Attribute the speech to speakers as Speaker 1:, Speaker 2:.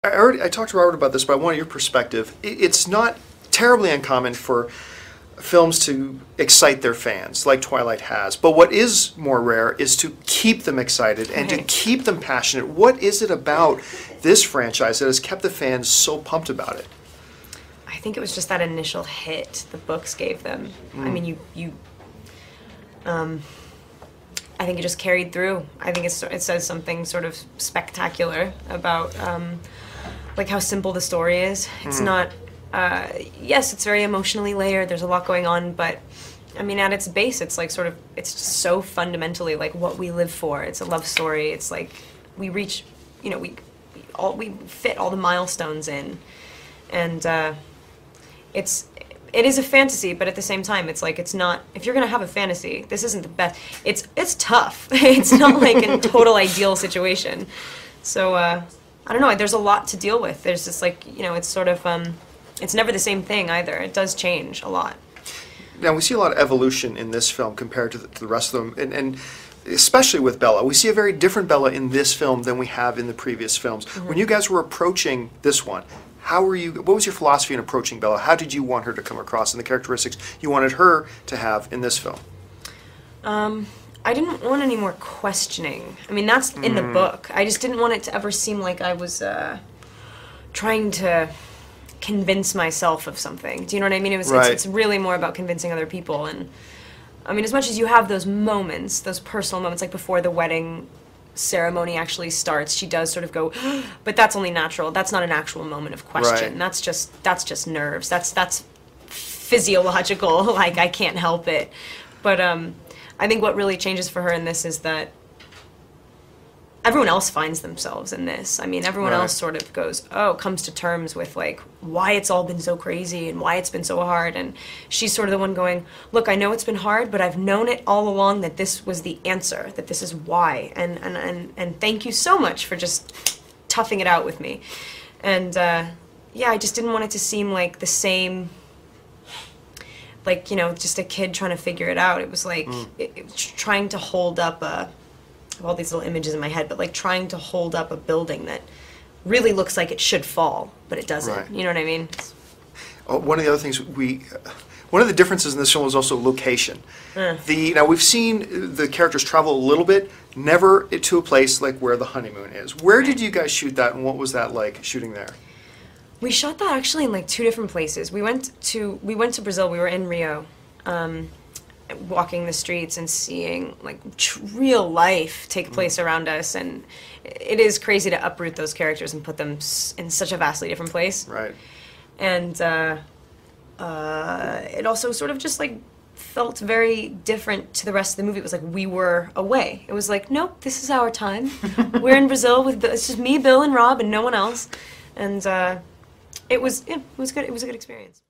Speaker 1: I talked to Robert about this, but I want your perspective. It's not terribly uncommon for films to excite their fans, like Twilight has. But what is more rare is to keep them excited and to keep them passionate. What is it about this franchise that has kept the fans so pumped about it?
Speaker 2: I think it was just that initial hit the books gave them. I mean, I think it just carried through. I think it says something sort of spectacular about like how simple the story is. It's not, yes, it's very emotionally layered, there's a lot going on, but I mean, at its base, it's like sort of, it's just so fundamentally like what we live for. It's a love story. It's like we reach, you know, we fit all the milestones in, and it is a fantasy, but at the same time, it's like, it's not, if you're gonna have a fantasy, this isn't the best. It's tough. It's not like a total ideal situation. So, I don't know, there's a lot to deal with. There's just like, you know, it's sort of, it's never the same thing either. It does change a lot.
Speaker 1: Now, we see a lot of evolution in this film compared to the rest of them, and especially with Bella. We see a very different Bella in this film than we have in the previous films. When you guys were approaching this one, what was your philosophy in approaching Bella? How did you want her to come across and the characteristics you wanted her to have in this film?
Speaker 2: I didn't want any more questioning. I mean, that's in the book. I just didn't want it to ever seem like I was trying to convince myself of something. Do you know what I mean? It's really more about convincing other people. And I mean, as much as you have those moments, those personal moments, like before the wedding ceremony actually starts, she does sort of go, but that's only natural. That's not an actual moment of question. That's just nerves. That's physiological. Like, I can't help it. But I think what really changes for her in this is that everyone else finds themselves in this. I mean, everyone else sort of comes to terms with like why it's all been so crazy and why it's been so hard, and she's sort of the one going, look, I know it's been hard, but I've known it all along that this was the answer, that this is why, and thank you so much for just toughing it out with me. And yeah, I just didn't want it to seem like the same, like, you know, just a kid trying to figure it out. It was like it was trying to hold up all these little images in my head, but like trying to hold up a building that really looks like it should fall, but it doesn't. You know what I mean?
Speaker 1: One of the other things one of the differences in this film is also location. Now we've seen the characters travel a little bit, never to a place like where the honeymoon is. Where did you guys shoot that, and what was that like shooting there?
Speaker 2: We shot that actually in like 2 different places. We went to Brazil. We were in Rio. Walking the streets and seeing like real life take place around us, and it is crazy to uproot those characters and put them in such a vastly different place. And it also sort of just like felt very different to the rest of the movie. It was like we were away. It was like, nope, this is our time. We're in Brazil with it's just me, Bill, and Rob, and no one else. And it was good. It was a good experience.